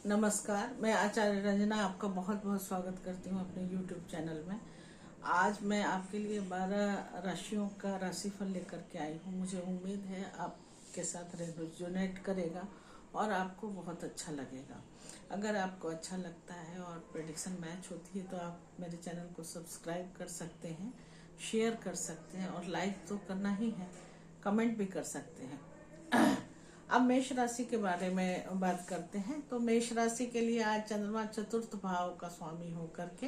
नमस्कार, मैं आचार्य रंजना आपका बहुत बहुत स्वागत करती हूँ अपने YouTube चैनल में। आज मैं आपके लिए 12 राशियों का राशिफल लेकर के आई हूँ। मुझे उम्मीद है आपके साथ रेजोनेट करेगा और आपको बहुत अच्छा लगेगा। अगर आपको अच्छा लगता है और प्रेडिक्शन मैच होती है तो आप मेरे चैनल को सब्सक्राइब कर सकते हैं, शेयर कर सकते हैं और लाइक तो करना ही है, कमेंट भी कर सकते हैं। अब मेष राशि के बारे में बात करते हैं। तो मेष राशि के लिए आज चंद्रमा चतुर्थ भाव का स्वामी होकर के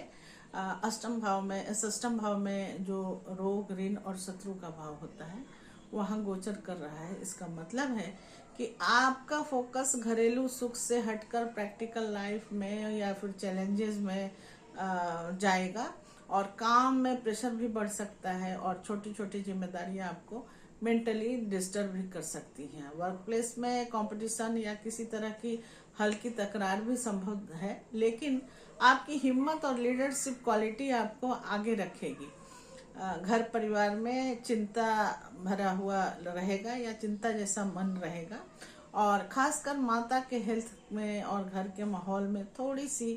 षष्ठम भाव में जो रोग, ऋण और शत्रु का भाव होता है वहाँ गोचर कर रहा है। इसका मतलब है कि आपका फोकस घरेलू सुख से हटकर प्रैक्टिकल लाइफ में या फिर चैलेंजेस में जाएगा और काम में प्रेशर भी बढ़ सकता है और छोटी छोटी जिम्मेदारियां आपको मेंटली डिस्टर्ब भी कर सकती हैं। वर्क प्लेस में कंपटीशन या किसी तरह की हल्की तकरार भी संभव है, लेकिन आपकी हिम्मत और लीडरशिप क्वालिटी आपको आगे रखेगी। घर परिवार में चिंता भरा हुआ रहेगा या चिंता जैसा मन रहेगा और खासकर माता के हेल्थ में और घर के माहौल में थोड़ी सी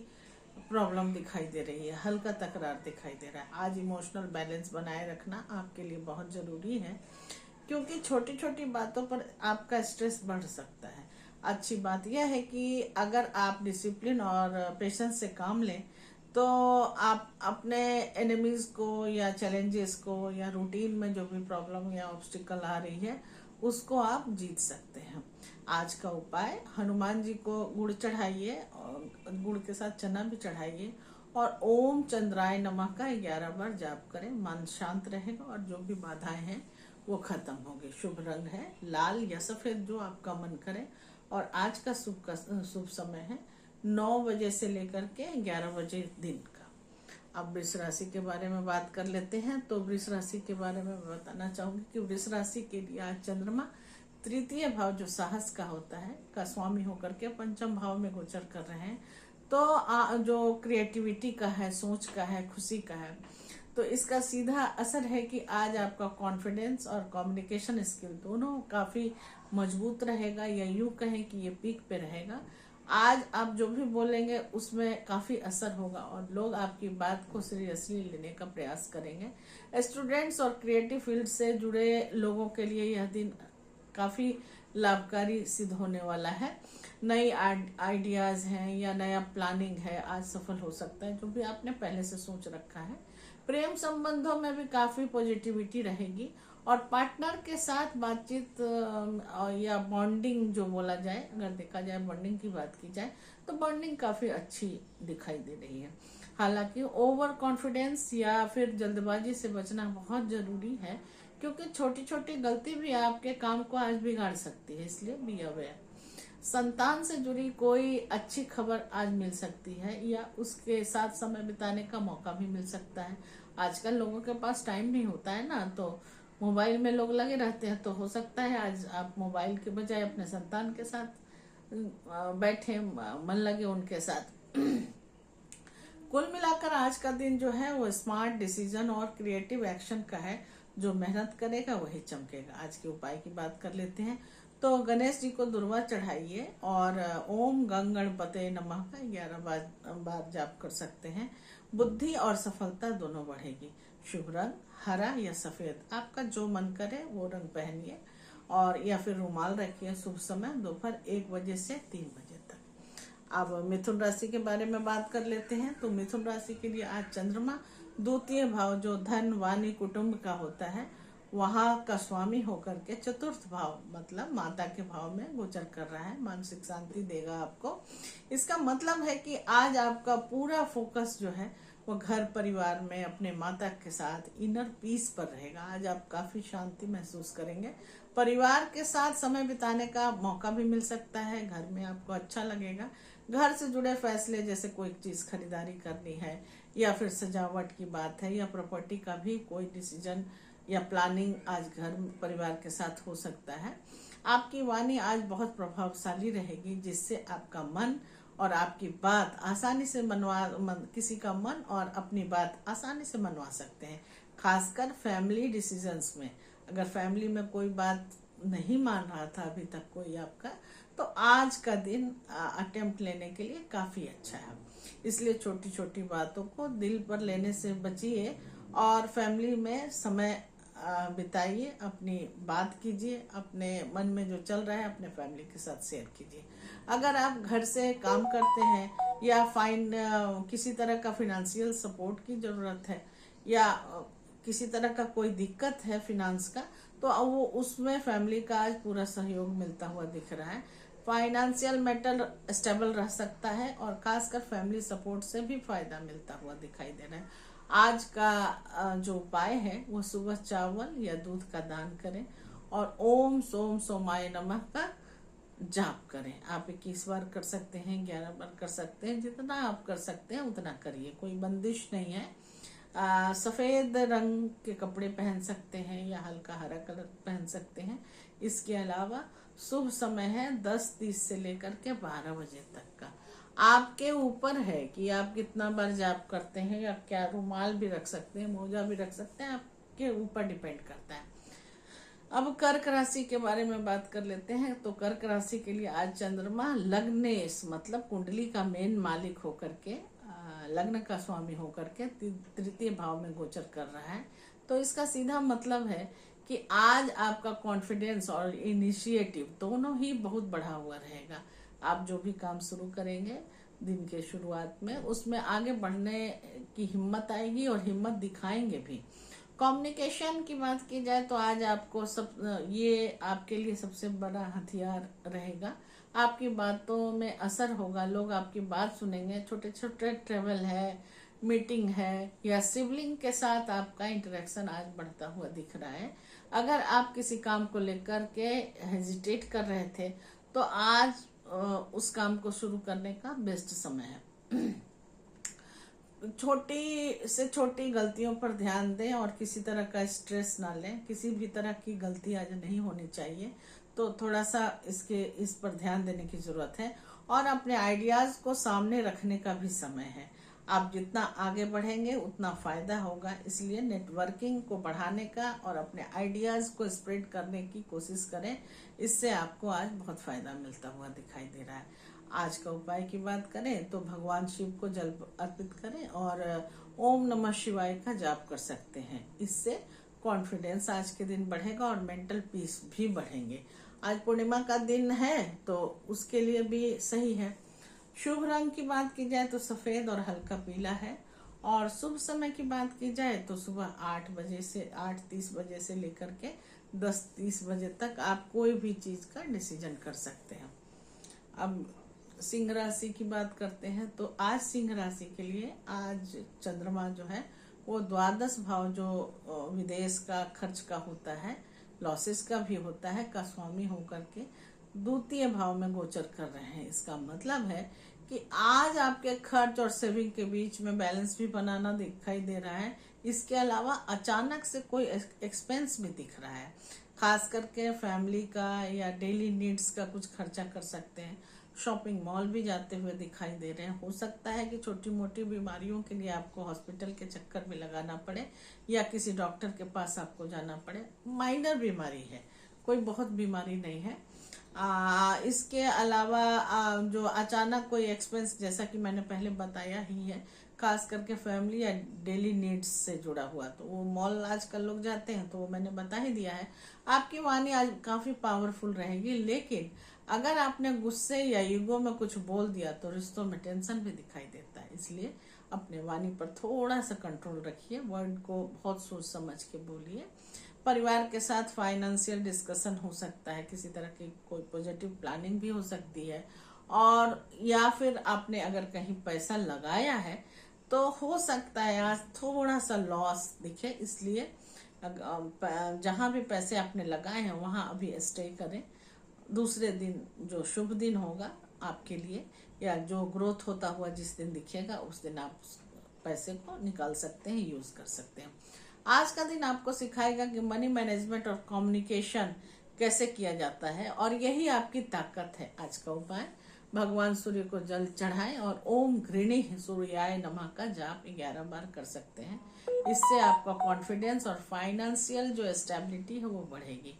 प्रॉब्लम दिखाई दे रही है, हल्का तकरार दिखाई दे रहा है। आज इमोशनल बैलेंस बनाए रखना आपके लिए बहुत जरूरी है, क्योंकि छोटी छोटी बातों पर आपका स्ट्रेस बढ़ सकता है। अच्छी बात यह है कि अगर आप डिसिप्लिन और पेशेंस से काम लें तो आप अपने एनिमीज को या चैलेंजेस को या रूटीन में जो भी प्रॉब्लम या ऑब्स्टिकल आ रही है उसको आप जीत सकते हैं। आज का उपाय, हनुमान जी को गुड़ चढ़ाइए और गुड़ के साथ चना भी चढ़ाइए और ओम चंद्राय नमः का 11 बार जाप करें। मन शांत रहेगा और जो भी बाधाएं हैं वो खत्म होगी। शुभ रंग है लाल या सफेद, जो आपका मन करे। और आज का शुभ समय है 9 बजे से लेकर के 11 बजे दिन का। अब वृष राशि के बारे में बात कर लेते हैं। तो वृष राशि के बारे में मैं बताना चाहूंगी कि वृष राशि के लिए आज चंद्रमा तृतीय भाव जो साहस का होता है का स्वामी होकर के पंचम भाव में गोचर कर रहे हैं। तो जो क्रिएटिविटी का है, सोच का है, खुशी का है, तो इसका सीधा असर है कि आज आपका कॉन्फिडेंस और कम्युनिकेशन स्किल दोनों काफी मजबूत रहेगा, या यूं कहें कि ये पीक पे रहेगा। आज आप जो भी बोलेंगे उसमें काफी असर होगा और लोग आपकी बात को सीरियसली लेने का प्रयास करेंगे। स्टूडेंट्स और क्रिएटिव फील्ड से जुड़े लोगों के लिए यह दिन काफी लाभकारी सिद्ध होने वाला है। नई आइडियाज हैं या नया प्लानिंग है, आज सफल हो सकता है जो भी आपने पहले से सोच रखा है। प्रेम संबंधों में भी काफी पॉजिटिविटी रहेगी और पार्टनर के साथ बातचीत या बॉन्डिंग जो बोला जाए, अगर देखा जाए बॉन्डिंग की बात की जाए तो बॉन्डिंग काफी अच्छी दिखाई दे रही है। हालांकि ओवर कॉन्फिडेंस या फिर जल्दबाजी से बचना बहुत जरूरी है, क्योंकि छोटी छोटी गलती भी आपके काम को आज बिगाड़ सकती है, इसलिए बी अवेयर। संतान से जुड़ी कोई अच्छी खबर आज मिल सकती है या उसके साथ समय बिताने का मौका भी मिल सकता है। आजकल लोगों के पास टाइम नहीं होता है ना, तो मोबाइल में लोग लगे रहते हैं, तो हो सकता है आज आप मोबाइल के बजाय अपने संतान के साथ बैठे, मन लगे उनके साथ। कुल मिलाकर आज का दिन जो है वो स्मार्ट डिसीजन और क्रिएटिव एक्शन का है। जो मेहनत करेगा वही चमकेगा। आज के उपाय की बात कर लेते हैं। तो गणेश जी को दुर्वा चढ़ाइए और ओम गंग गणपते नमः का 11 बार जाप कर सकते हैं। बुद्धि और सफलता दोनों बढ़ेगी। शुभ रंग हरा या सफेद, आपका जो मन करे वो रंग पहनिए और या फिर रुमाल रखिए। शुभ समय दोपहर 1 बजे से 3 बजे तक। अब मिथुन राशि के बारे में बात कर लेते हैं। तो मिथुन राशि के लिए आज चंद्रमा द्वितीय भाव जो धन, वाणी, कुटुंब का होता है वहां का स्वामी होकर के चतुर्थ भाव मतलब माता के भाव में गोचर कर रहा है। मानसिक शांति देगा आपको। इसका मतलब है कि आज आपका पूरा फोकस जो है वो घर परिवार में अपने माता के साथ इनर पीस पर रहेगा। आज आप काफी शांति महसूस करेंगे। परिवार के साथ समय बिताने का मौका भी मिल सकता है। घर में आपको अच्छा लगेगा। घर से जुड़े फैसले, जैसे कोई चीज खरीदारी करनी है या फिर सजावट की बात है या प्रॉपर्टी का भी कोई डिसीजन या प्लानिंग आज घर परिवार के साथ हो सकता है। आपकी वाणी आज बहुत प्रभावशाली रहेगी, जिससे आपका मन और आपकी बात आसानी से किसी का मन और अपनी बात आसानी से मनवा सकते हैं। खासकर फैमिली डिसीजंस में, अगर फैमिली में कोई बात नहीं मान रहा था अभी तक कोई आपका, तो आज का दिन अटेम्प्ट लेने के लिए काफ़ी अच्छा है। इसलिए छोटी छोटी बातों को दिल पर लेने से बचिए और फैमिली में समय बिताइए, अपनी बात कीजिए, अपने मन में जो चल रहा है अपने फैमिली के साथ शेयर कीजिए। अगर आप घर से काम करते हैं या किसी तरह का फिनेंशियल सपोर्ट की ज़रूरत है या किसी तरह का कोई दिक्कत है फिनांस का, तो वो उसमें फैमिली का आज पूरा सहयोग मिलता हुआ दिख रहा है। फाइनेंशियल मैटर स्टेबल रह सकता है और खासकर फैमिली सपोर्ट से भी फायदा मिलता हुआ दिखाई दे रहा है। आज का जो उपाय है वो सुबह चावल या दूध का दान करें और ओम सोम सोमाय नमः का जाप करें। आप 21 बार कर सकते हैं, 11 बार कर सकते हैं, जितना आप कर सकते हैं उतना करिए, कोई बंदिश नहीं है। सफ़ेद रंग के कपड़े पहन सकते हैं या हल्का हरा कलर पहन सकते हैं। इसके अलावा शुभ समय है 10:30 से लेकर के 12 बजे तक का। आपके ऊपर है कि आप कितना बार जाप करते हैं, या क्या रुमाल भी रख सकते हैं, मोजा भी रख सकते हैं, आपके ऊपर डिपेंड करता है। अब कर्क राशि के बारे में बात कर लेते हैं। तो कर्क राशि के लिए आज चंद्रमा लग्नेश मतलब कुंडली का मेन मालिक होकर के, लग्न का स्वामी होकर के तृतीय भाव में गोचर कर रहा है। तो इसका सीधा मतलब है कि आज आपका कॉन्फिडेंस और इनिशिएटिव दोनों ही बहुत बढ़ा हुआ रहेगा। आप जो भी काम शुरू करेंगे दिन के शुरुआत में, उसमें आगे बढ़ने की हिम्मत आएगी और हिम्मत दिखाएंगे भी। कम्युनिकेशन की बात की जाए तो आज आपको ये आपके लिए सबसे बड़ा हथियार रहेगा। आपकी बातों में असर होगा, लोग आपकी बात सुनेंगे। छोटे छोटे ट्रेवल है, मीटिंग है या सिबलिंग के साथ आपका इंटरेक्शन आज बढ़ता हुआ दिख रहा है। अगर आप किसी काम को लेकर के हेजिटेट कर रहे थे तो आज उस काम को शुरू करने का बेस्ट समय है। छोटी से छोटी गलतियों पर ध्यान दें और किसी तरह का स्ट्रेस ना लें। किसी भी तरह की गलती आज नहीं होनी चाहिए, तो थोड़ा सा इस पर ध्यान देने की जरूरत है। और अपने आइडियाज को सामने रखने का भी समय है। आप जितना आगे बढ़ेंगे उतना फायदा होगा, इसलिए नेटवर्किंग को बढ़ाने का और अपने आइडियाज को स्प्रेड करने की कोशिश करें। इससे आपको आज बहुत फायदा मिलता हुआ दिखाई दे रहा है। आज का उपाय की बात करें तो भगवान शिव को जल अर्पित करें और ओम नमः शिवाय का जाप कर सकते हैं। इससे कॉन्फिडेंस आज के दिन बढ़ेगा और मेंटल पीस भी बढ़ेंगे। आज पूर्णिमा का दिन है तो उसके लिए भी सही है। शुभ रंग की बात की जाए तो सफेद और हल्का पीला है। और शुभ समय की बात की जाए तो सुबह 8:30 बजे से लेकर के 10:30 बजे तक आप कोई भी चीज का डिसीजन कर सकते हैं। अब सिंह राशि की बात करते हैं तो आज सिंह राशि के लिए आज चंद्रमा जो है वो द्वादश भाव जो विदेश का खर्च का होता है, लॉसेस का भी होता है, का स्वामी होकर के द्वितीय भाव में गोचर कर रहे हैं। इसका मतलब है कि आज आपके खर्च और सेविंग के बीच में बैलेंस भी बनाना दिखाई दे रहा है। इसके अलावा अचानक से कोई एक्सपेंस भी दिख रहा है, खास करके फैमिली का या डेली नीड्स का कुछ खर्चा कर सकते हैं। शॉपिंग मॉल भी जाते हुए दिखाई दे रहे हैं। हो सकता है कि छोटी मोटी बीमारियों के लिए आपको हॉस्पिटल के चक्कर भी लगाना पड़े या किसी डॉक्टर के पास आपको जाना पड़े। माइनर बीमारी है, कोई बहुत बीमारी नहीं है। इसके अलावा जो अचानक कोई एक्सपेंस, जैसा कि मैंने पहले बताया ही है, खास करके फैमिली या डेली नीड्स से जुड़ा हुआ, तो वो मॉल आजकल लोग जाते हैं तो वो मैंने बता ही दिया है। आपकी वाणी आज काफी पावरफुल रहेगी, लेकिन अगर आपने गुस्से या ईगो में कुछ बोल दिया तो रिश्तों में टेंशन भी दिखाई देता है। इसलिए अपने वाणी पर थोड़ा सा कंट्रोल रखिए, वर्ड को बहुत सोच समझ के बोलिए। परिवार के साथ फाइनेंशियल डिस्कशन हो सकता है, किसी तरह की कोई पॉजिटिव प्लानिंग भी हो सकती है। और या फिर आपने अगर कहीं पैसा लगाया है तो हो सकता है आज थोड़ा सा लॉस दिखे, इसलिए जहां भी पैसे आपने लगाए हैं वहां अभी स्टे करें। दूसरे दिन जो शुभ दिन होगा आपके लिए या जो ग्रोथ होता हुआ जिस दिन दिखेगा उस दिन आप पैसे को निकाल सकते हैं, यूज कर सकते हैं। आज का दिन आपको सिखाएगा कि मनी मैनेजमेंट और कम्युनिकेशन कैसे किया जाता है और यही आपकी ताकत है। आज का उपाय भगवान सूर्य को जल चढ़ाएं और ओम घृणी सूर्याय नमः का जाप 11 बार कर सकते हैं। इससे आपका कॉन्फिडेंस और फाइनेंशियल जो स्टेबिलिटी है वो बढ़ेगी।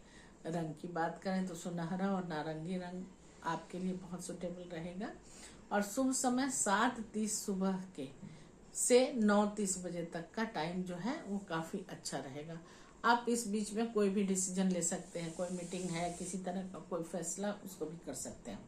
रंग की बात करें तो सुनहरा और नारंगी रंग आपके लिए बहुत सुटेबल रहेगा। और शुभ समय 7:30 सुबह के से 9:30 बजे तक का टाइम जो है वो काफ़ी अच्छा रहेगा। आप इस बीच में कोई भी डिसीजन ले सकते हैं, कोई मीटिंग है, किसी तरह का कोई फैसला, उसको भी कर सकते हैं।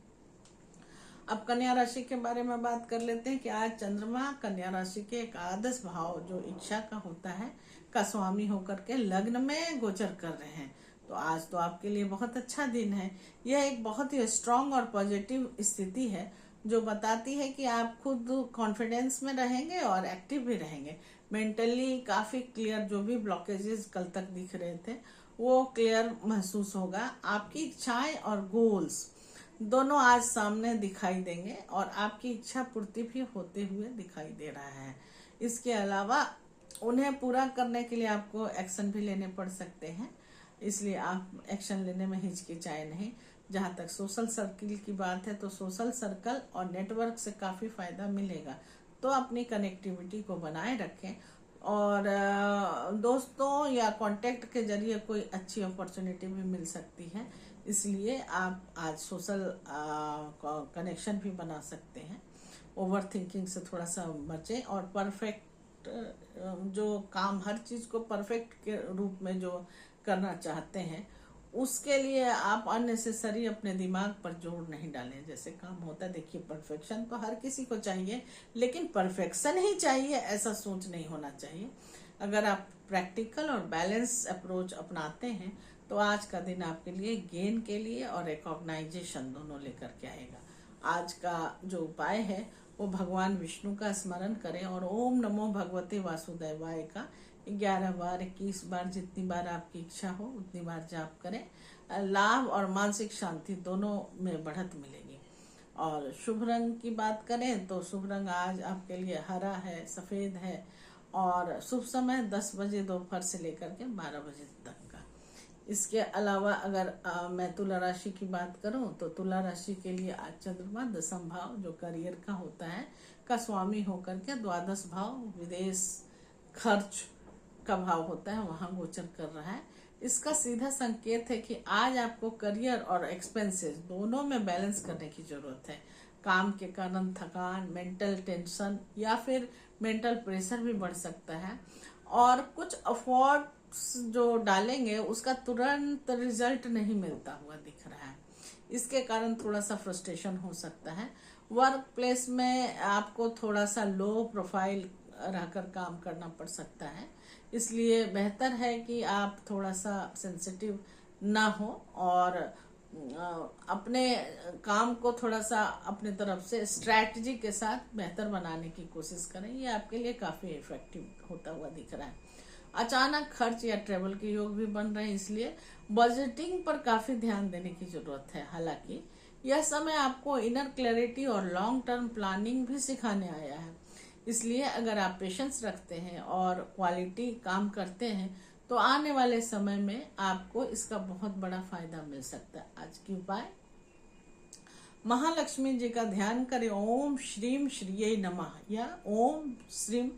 अब कन्या राशि के बारे में बात कर लेते हैं कि आज चंद्रमा कन्या राशि के एकादश भाव जो इच्छा का होता है का स्वामी होकर के लग्न में गोचर कर रहे हैं। तो आज तो आपके लिए बहुत अच्छा दिन है। यह एक बहुत ही स्ट्रांग और पॉजिटिव स्थिति है जो बताती है कि आप खुद कॉन्फिडेंस में रहेंगे और एक्टिव भी रहेंगे। मेंटली काफ़ी क्लियर, जो भी ब्लॉकेजेस कल तक दिख रहे थे वो क्लियर महसूस होगा। आपकी इच्छाएं और गोल्स दोनों आज सामने दिखाई देंगे और आपकी इच्छा पूर्ति भी होते हुए दिखाई दे रहा है। इसके अलावा उन्हें पूरा करने के लिए आपको एक्शन भी लेने पड़ सकते हैं, इसलिए आप एक्शन लेने में हिचकिचाए नहीं। जहाँ तक सोशल सर्किल की बात है तो सोशल सर्कल और नेटवर्क से काफ़ी फायदा मिलेगा, तो अपनी कनेक्टिविटी को बनाए रखें। और दोस्तों या कांटेक्ट के जरिए कोई अच्छी अपॉर्चुनिटी भी मिल सकती है, इसलिए आप आज सोशल कनेक्शन भी बना सकते हैं। ओवर थिंकिंग से थोड़ा सा बचें और परफेक्ट जो काम, हर चीज़ को परफेक्ट के रूप में जो करना चाहते हैं उसके लिए आप अननेसेसरी अपने दिमाग पर जोर नहीं डालें। जैसे काम होता है, देखिए परफेक्शन तो हर किसी को चाहिए, लेकिन परफेक्शन ही चाहिए ऐसा सोच नहीं होना चाहिए। अगर आप प्रैक्टिकल और बैलेंस अप्रोच अपनाते हैं तो आज का दिन आपके लिए गेन के लिए और रिकॉग्नाइजेशन दोनों लेकर के आएगा। आज का जो उपाय है वो भगवान विष्णु का स्मरण करें और ओम नमो भगवते वासुदेवाय का 11 बार 21 बार जितनी बार आपकी इच्छा हो उतनी बार जाप करें। लाभ और मानसिक शांति दोनों में बढ़त मिलेगी। और शुभ रंग की बात करें तो शुभ रंग आज आपके लिए हरा है, सफ़ेद है और शुभ समय 10 बजे दोपहर से लेकर के 12 बजे तक का। इसके अलावा अगर मैं तुला राशि की बात करूं तो तुला राशि के लिए आज चंद्रमा 10वां भाव जो करियर का होता है का स्वामी होकर के 12वां भाव विदेश खर्च का भाव होता है वहां गोचर कर रहा है। इसका सीधा संकेत है कि आज आपको करियर और एक्सपेंसेस दोनों में बैलेंस करने की जरूरत है। काम के कारण थकान, मेंटल टेंशन या फिर मेंटल प्रेशर भी बढ़ सकता है और कुछ अफोर्ट्स जो डालेंगे उसका तुरंत रिजल्ट नहीं मिलता हुआ दिख रहा है। इसके कारण थोड़ा सा फ्रस्ट्रेशन हो सकता है। वर्क प्लेस में आपको थोड़ा सा लो प्रोफाइल रहकर काम करना पड़ सकता है, इसलिए बेहतर है कि आप थोड़ा सा सेंसिटिव ना हो और अपने काम को थोड़ा सा अपने तरफ से स्ट्रैटेजी के साथ बेहतर बनाने की कोशिश करें। ये आपके लिए काफ़ी इफेक्टिव होता हुआ दिख रहा है। अचानक खर्च या ट्रेवल के योग भी बन रहे हैं, इसलिए बजटिंग पर काफ़ी ध्यान देने की ज़रूरत है। हालांकि यह समय आपको इनर क्लैरिटी और लॉन्ग टर्म प्लानिंग भी सिखाने आया है, इसलिए अगर आप पेशेंस रखते हैं और क्वालिटी काम करते हैं तो आने वाले समय में आपको इसका बहुत बड़ा फायदा मिल सकता है। आज की उपाय, महालक्ष्मी जी का ध्यान करें, ओम श्रीम श्रीये नमः या ओम श्रीम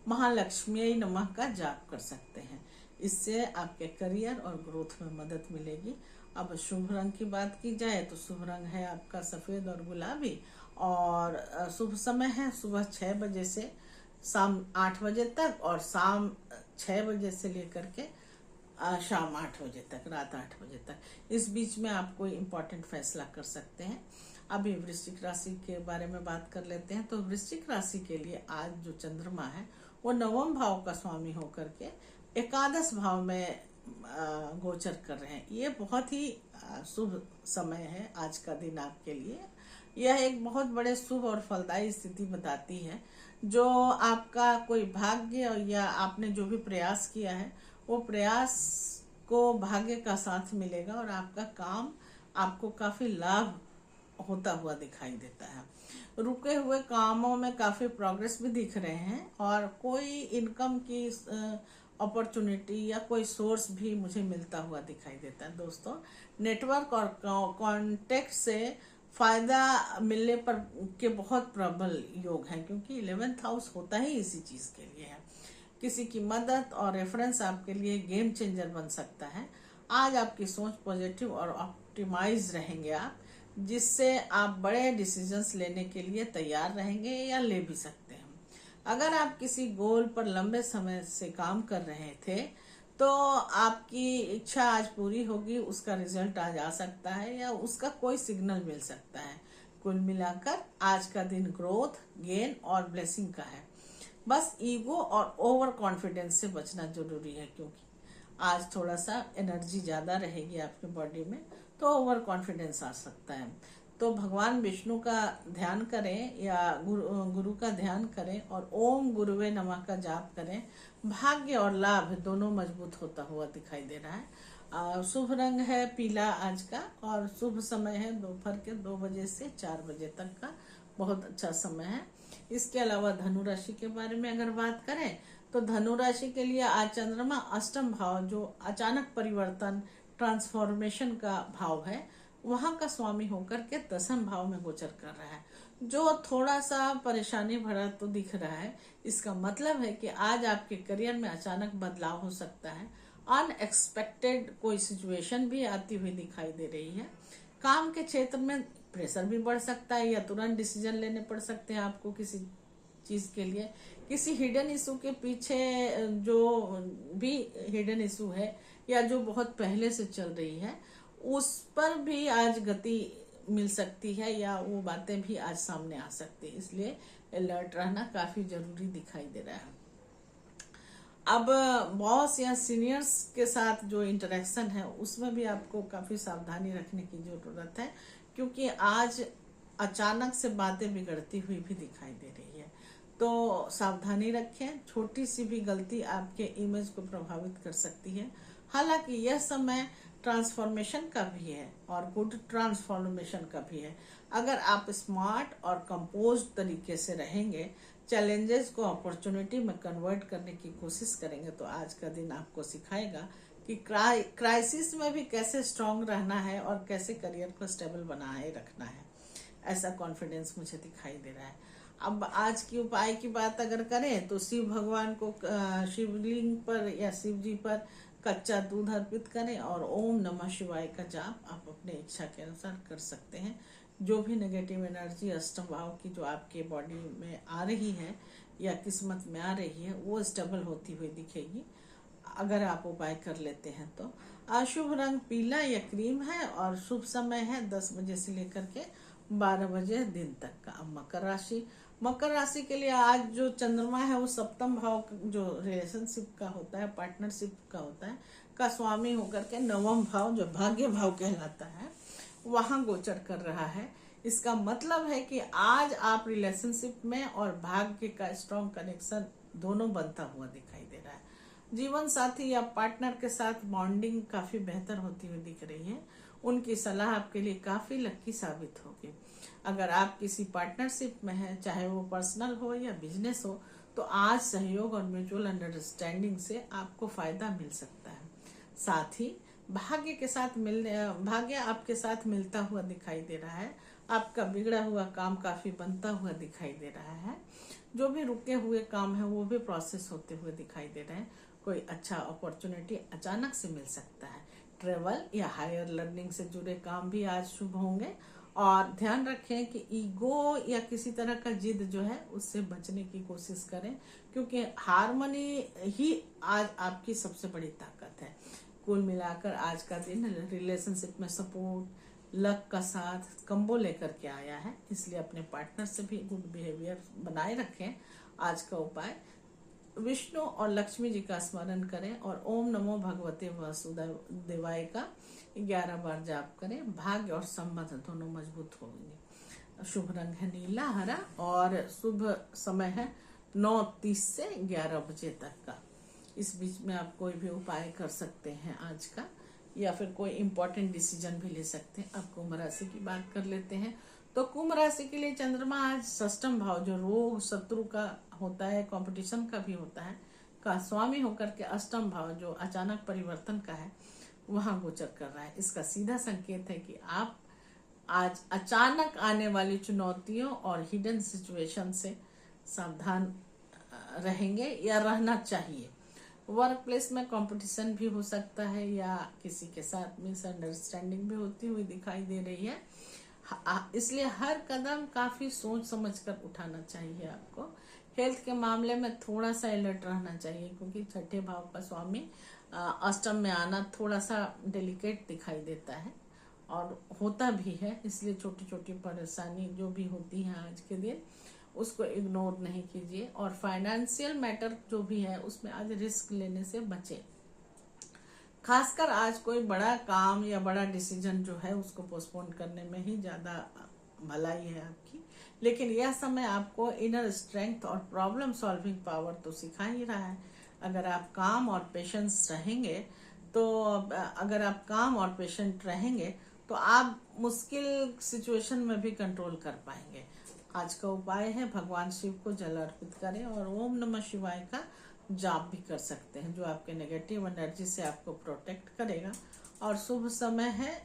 महालक्ष्मी नमः का जाप कर सकते हैं। इससे आपके करियर और ग्रोथ में मदद मिलेगी। अब शुभ रंग की बात की जाए तो शुभ रंग है आपका सफ़ेद और गुलाबी और शुभ समय है सुबह 6 बजे से शाम 8 बजे तक और शाम 6 बजे से लेकर के शाम 8 बजे तक, रात 8 बजे तक। इस बीच में आप कोई इम्पोर्टेंट फैसला कर सकते हैं। अभी वृश्चिक राशि के बारे में बात कर लेते हैं। तो वृश्चिक राशि के लिए आज जो चंद्रमा है वो 9वें भाव का स्वामी होकर के एकादश भाव में गोचर कर रहे हैं। ये बहुत ही शुभ समय है आज का दिन आपके लिए। यह एक बहुत बड़े शुभ और फलदायी स्थिति बताती है। जो आपका कोई भाग्य या आपने जो भी प्रयास किया है वो प्रयास को भाग्य का साथ मिलेगा और आपका काम आपको काफ़ी लाभ होता हुआ दिखाई देता है। रुके हुए कामों में काफ़ी प्रोग्रेस भी दिख रहे हैं और कोई इनकम की अपॉर्चुनिटी या कोई सोर्स भी मुझे मिलता हुआ दिखाई देता है। दोस्तों, नेटवर्क और कॉन्टेक्ट से फायदा मिलने पर के बहुत प्रबल योग हैं, क्योंकि 11th हाउस होता ही इसी चीज़ के लिए है। किसी की मदद और रेफरेंस आपके लिए गेम चेंजर बन सकता है। आज आपकी सोच पॉजिटिव और ऑप्टिमाइज रहेंगे आप। जिससे आप बड़े डिसीजंस लेने के लिए तैयार रहेंगे या ले भी सकते हैं। अगर आप किसी गोल पर लंबे समय से काम कर रहे थे तो आपकी इच्छा आज पूरी होगी, उसका रिजल्ट आज आ सकता है या उसका कोई सिग्नल मिल सकता है। कुल मिलाकर आज का दिन ग्रोथ, गेन और ब्लेसिंग का है। बस ईगो और ओवर कॉन्फिडेंस से बचना जरूरी है, क्योंकि आज थोड़ा सा एनर्जी ज़्यादा रहेगी आपके बॉडी में, तो ओवर कॉन्फिडेंस आ सकता है। तो भगवान विष्णु का ध्यान करें या गुरु का ध्यान करें और ओम गुरुवे नमः का जाप करें। भाग्य और लाभ दोनों मजबूत होता हुआ दिखाई दे रहा है। शुभ रंग है पीला आज का, और शुभ समय है दोपहर के 2 बजे से 4 बजे तक का, बहुत अच्छा समय है। इसके अलावा धनु राशि के बारे में अगर बात करें तो धनु राशि के लिए आज चंद्रमा अष्टम भाव, जो अचानक परिवर्तन, ट्रांसफॉर्मेशन का भाव है, वहां का स्वामी होकर के 10वें भाव में गोचर कर रहा है, जो थोड़ा सा परेशानी भरा तो दिख रहा है। इसका मतलब है कि आज आपके करियर में अचानक बदलाव हो सकता है। अनएक्सपेक्टेड कोई सिचुएशन भी आती हुई दिखाई दे रही है। काम के क्षेत्र में प्रेशर भी बढ़ सकता है या तुरंत डिसीजन लेने पड़ सकते हैं आपको किसी चीज के लिए। किसी हिडन इशू के पीछे, जो भी हिडन इशू है या जो बहुत पहले से चल रही है, उस पर भी आज गति मिल सकती है या वो बातें भी आज सामने आ सकती है। इसलिए अलर्ट रहना काफी जरूरी दिखाई दे रहा है। अब बॉस या सीनियर्स के साथ जो इंटरेक्शन है उसमें भी आपको काफी सावधानी रखने की जरूरत है, क्योंकि आज अचानक से बातें बिगड़ती हुई भी दिखाई दे रही है। तो सावधानी रखें, छोटी सी भी गलती आपके इमेज को प्रभावित कर सकती है। हालांकि यह समय ट्रांसफॉर्मेशन का भी है और गुड ट्रांसफॉर्मेशन का भी है। अगर आप स्मार्ट और कंपोज तरीके से रहेंगे, चैलेंजेस को अपॉर्चुनिटी में कन्वर्ट करने की कोशिश करेंगे, तो आज का दिन आपको सिखाएगा कि क्राइसिस में भी कैसे स्ट्रांग रहना है और कैसे करियर को स्टेबल बनाए रखना है। ऐसा कॉन्फिडेंस मुझे दिखाई दे रहा है। अब आज की उपाय की बात अगर करें तो शिव भगवान को शिवलिंग पर या शिव जी पर कच्चा दूध अर्पित करें और ओम नमः शिवाय का जाप आप अपने इच्छा के अनुसार कर सकते हैं। जो भी नेगेटिव एनर्जी अष्टम भाव की जो आपके बॉडी में आ रही है या किस्मत में आ रही है, वो स्टेबल होती हुई दिखेगी अगर आप उपाय कर लेते हैं तो। अशुभ रंग पीला या क्रीम है और शुभ समय है 10 बजे से लेकर के 12 बजे दिन तक का। अब मकर राशि के लिए आज जो चंद्रमा है वो सप्तम भाव जो रिलेशनशिप का होता है, पार्टनरशिप का होता है, का स्वामी होकर के 9वां भाव जो भाग्य भाव कहलाता है वहां गोचर कर रहा है। इसका मतलब है कि आज आप रिलेशनशिप में और भाग्य का स्ट्रॉन्ग कनेक्शन दोनों बनता हुआ दिखाई दे रहा है। जीवन साथी या पार्टनर के साथ बॉन्डिंग काफी बेहतर होती हुई दिख रही है। उनकी सलाह आपके लिए काफी लकी साबित होगी। अगर आप किसी पार्टनरशिप में हैं, चाहे वो पर्सनल हो या बिजनेस हो, तो आज सहयोग और म्यूचुअल अंडरस्टैंडिंग से आपको फायदा मिल सकता है। साथ ही भाग्य आपके साथ मिलता हुआ दिखाई दे रहा है। आपका बिगड़ा हुआ काम काफी बनता हुआ दिखाई दे रहा है। जो भी रुके हुए काम है वो भी प्रोसेस होते हुए दिखाई दे रहे हैं। कोई अच्छा अपॉर्चुनिटी अचानक से मिल सकता है। ट्रेवल या हायर लर्निंग से जुड़े काम भी आज शुभ होंगे। और ध्यान रखें कि ईगो या किसी तरह का जिद जो है उससे बचने की कोशिश करें, क्योंकि हार्मनी ही आज आपकी सबसे बड़ी ताकत है। कुल मिलाकर आज का दिन रिलेशनशिप में सपोर्ट, लक का साथ कंबो लेकर के आया है। इसलिए अपने पार्टनर से भी गुड बिहेवियर बनाए रखें। आज का उपाय विष्णु और लक्ष्मी जी का स्मरण करें और ओम नमो भगवते वासुदेवाय का 11 बार जाप करें। भाग्य और संबंध दोनों मजबूत होंगे। शुभ रंग है नीला हरा और शुभ समय है 9:30 से 11 बजे तक का। इस बीच में आप कोई भी उपाय कर सकते हैं आज का, या फिर कोई इम्पोर्टेंट डिसीजन भी ले सकते हैं। अब कुंभ राशि की बात कर लेते हैं। तो कुंभ राशि के लिए चंद्रमा आज षष्ठम भाव जो रोग शत्रु का होता है, कंपटीशन का भी होता है, का स्वामी होकर के अष्टम भाव जो अचानक परिवर्तन का है वहां गोचर कर रहा है। इसका सीधा संकेत है कि आप आज अचानक आने वाली चुनौतियों और हिडन सिचुएशन से सावधान रहेंगे या रहना चाहिए। वर्क प्लेस में कंपटीशन भी हो सकता है या किसी के साथ मिसअंडरस्टैंडिंग भी होती हुई दिखाई दे रही है। इसलिए हर कदम काफी सोच समझ कर उठाना चाहिए आपको। हेल्थ के मामले में थोड़ा सा अलर्ट रहना चाहिए, क्योंकि छठे भाव का स्वामी अष्टम में आना थोड़ा सा डेलिकेट दिखाई देता है और होता भी है। इसलिए छोटी छोटी परेशानी जो भी होती है आज के दिन, उसको इग्नोर नहीं कीजिए। और फाइनेंशियल मैटर जो भी है उसमें आज रिस्क लेने से बचें। खासकर आज कोई बड़ा काम या बड़ा डिसीजन जो है उसको पोस्टपोन करने में ही ज्यादा भलाई है आपकी। लेकिन यह समय आपको इनर स्ट्रेंथ और प्रॉब्लम सॉल्विंग पावर तो सिखा ही रहा है। अगर आप काम और पेशेंस रहेंगे तो अगर आप काम और पेशेंट रहेंगे तो आप मुश्किल सिचुएशन में भी कंट्रोल कर पाएंगे। आज का उपाय है भगवान शिव को जल अर्पित करें और ओम नमः शिवाय का जाप भी कर सकते हैं, जो आपके नेगेटिव एनर्जी से आपको प्रोटेक्ट करेगा। और शुभ समय है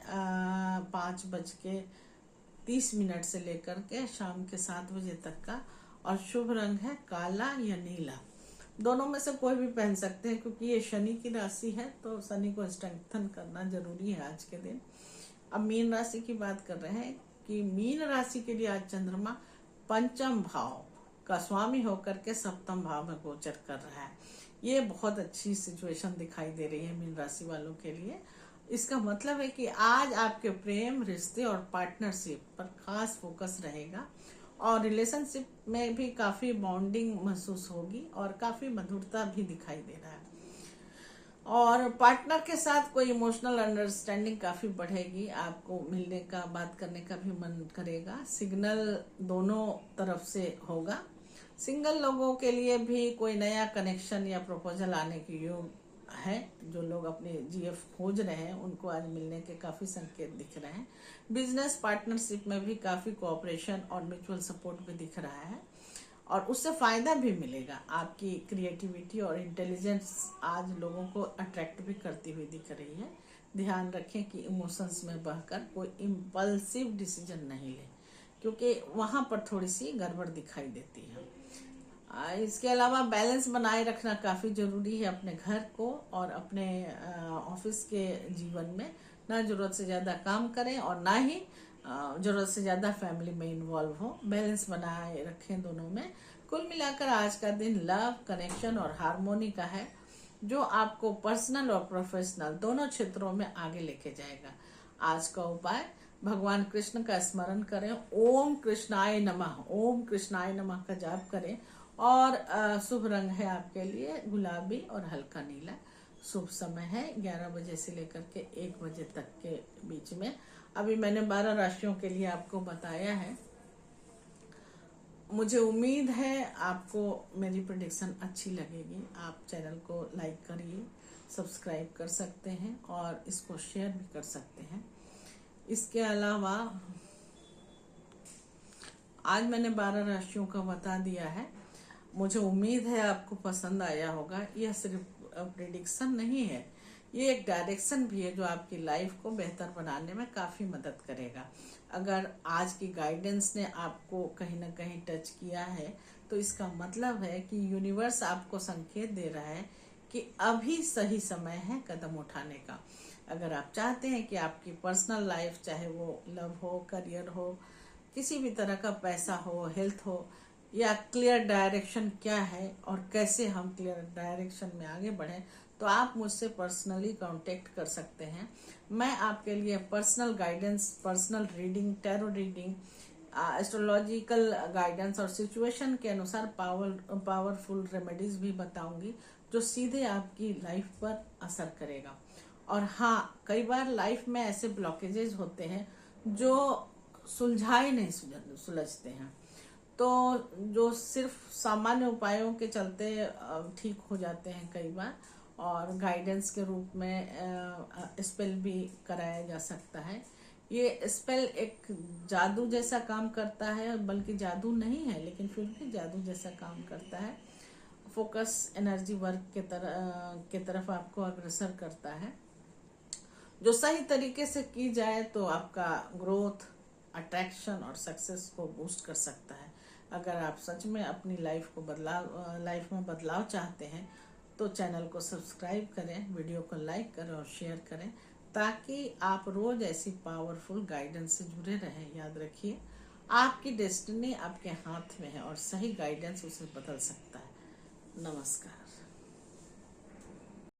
5:30 से लेकर के शाम के 7 बजे तक का। और शुभ रंग है काला या नीला। दोनों में से कोई भी पहन सकते हैं, क्योंकि ये शनि की राशि है तो शनि को स्ट्रेंथन करना जरूरी है आज के दिन। अब मीन राशि की बात कर रहे हैं कि मीन राशि के लिए आज चंद्रमा पंचम भाव का स्वामी होकर के सप्तम भाव में गोचर कर रहा है। ये बहुत अच्छी सिचुएशन दिखाई दे रही है मीन राशि वालों के लिए। इसका मतलब है कि आज आपके प्रेम, रिश्ते और पार्टनरशिप पर खास फोकस रहेगा और रिलेशनशिप में भी काफी बॉन्डिंग महसूस होगी और काफी मधुरता भी दिखाई दे रहा है। और पार्टनर के साथ कोई इमोशनल अंडरस्टैंडिंग काफी बढ़ेगी। आपको मिलने का, बात करने का भी मन करेगा। सिग्नल दोनों तरफ से होगा। सिंगल लोगों के लिए भी कोई नया कनेक्शन या प्रपोजल आने के योग है। जो लोग अपने जीएफ खोज रहे हैं उनको आज मिलने के काफी संकेत दिख रहे हैं। बिजनेस पार्टनरशिप में भी काफी कोऑपरेशन और म्यूचुअल सपोर्ट भी दिख रहा है और उससे फायदा भी मिलेगा। आपकी क्रिएटिविटी और इंटेलिजेंस आज लोगों को अट्रैक्ट भी करती हुई दिख रही है। ध्यान रखें कि इमोशंस में बहकर कोई इम्पल्सिव डिसीजन नहीं ले, क्योंकि वहां पर थोड़ी सी गड़बड़ दिखाई देती है। इसके अलावा बैलेंस बनाए रखना काफी जरूरी है अपने घर को और अपने ऑफिस के जीवन में। ना जरूरत से ज्यादा काम करें और ना ही जरूरत से ज्यादा फैमिली में इन्वॉल्व हो। बैलेंस बनाए रखें दोनों में। कुल मिलाकर आज का दिन लव, कनेक्शन और हार्मोनी का है, जो आपको पर्सनल और प्रोफेशनल दोनों क्षेत्रों में आगे लेके जाएगा। आज का उपाय भगवान कृष्ण का स्मरण करें। ओम कृष्णाय नमः, ओम कृष्णाय नमः का जाप करें। और शुभ रंग है आपके लिए गुलाबी और हल्का नीला। शुभ समय है 11 बजे से लेकर के 1 बजे तक के बीच में। अभी मैंने 12 राशियों के लिए आपको बताया है। मुझे उम्मीद है आपको मेरी प्रेडिक्शन अच्छी लगेगी। आप चैनल को लाइक करिए, सब्सक्राइब कर सकते हैं और इसको शेयर भी कर सकते हैं। इसके अलावा आज मैंने 12 राशियों का बता दिया है। मुझे उम्मीद है आपको पसंद आया होगा। यह सिर्फ प्रेडिक्शन नहीं है, ये एक डायरेक्शन भी है जो आपकी लाइफ को बेहतर बनाने में काफी मदद करेगा। अगर आज की गाइडेंस ने आपको कहीं ना कहीं टच किया है तो इसका मतलब है कि यूनिवर्स आपको संकेत दे रहा है कि अभी सही समय है कदम उठाने का। अगर आप चाहते हैं कि आपकी पर्सनल लाइफ, चाहे वो लव हो, करियर हो, किसी भी तरह का पैसा हो, हेल्थ हो, या क्लियर डायरेक्शन क्या है और कैसे हम क्लियर डायरेक्शन में आगे बढ़ें, तो आप मुझसे पर्सनली कांटेक्ट कर सकते हैं। मैं आपके लिए personal guidance, personal reading, tarot reading, astrological guidance और सिचुएशन के अनुसार पावरफुल रेमेडीज भी बताऊंगी, जो सीधे आपकी लाइफ पर असर करेगा। और हाँ, कई बार लाइफ में ऐसे ब्लॉकेजेस होते हैं जो सुलझाए नहीं सुलझते हैं, तो जो सिर्फ सामान्य उपायों के चलते ठीक हो जाते हैं कई बार, और गाइडेंस के रूप में स्पेल भी कराया जा सकता है। ये स्पेल एक जादू जैसा काम करता है, बल्कि जादू नहीं है लेकिन फिर भी जादू जैसा काम करता है। फोकस एनर्जी वर्क के तरफ आपको अग्रसर करता है, जो सही तरीके से की जाए तो आपका ग्रोथ, अट्रैक्शन और सक्सेस को बूस्ट कर सकता है। अगर आप सच में अपनी लाइफ में बदलाव चाहते हैं तो चैनल को सब्सक्राइब करें, वीडियो को लाइक करें और शेयर करें। ताकि आप रोज ऐसी पावरफुल गाइडेंस से जुड़े रहें। याद रखिए, आपकी डेस्टिनी आपके हाथ में है और सही गाइडेंस उसे बदल सकता है। नमस्कार।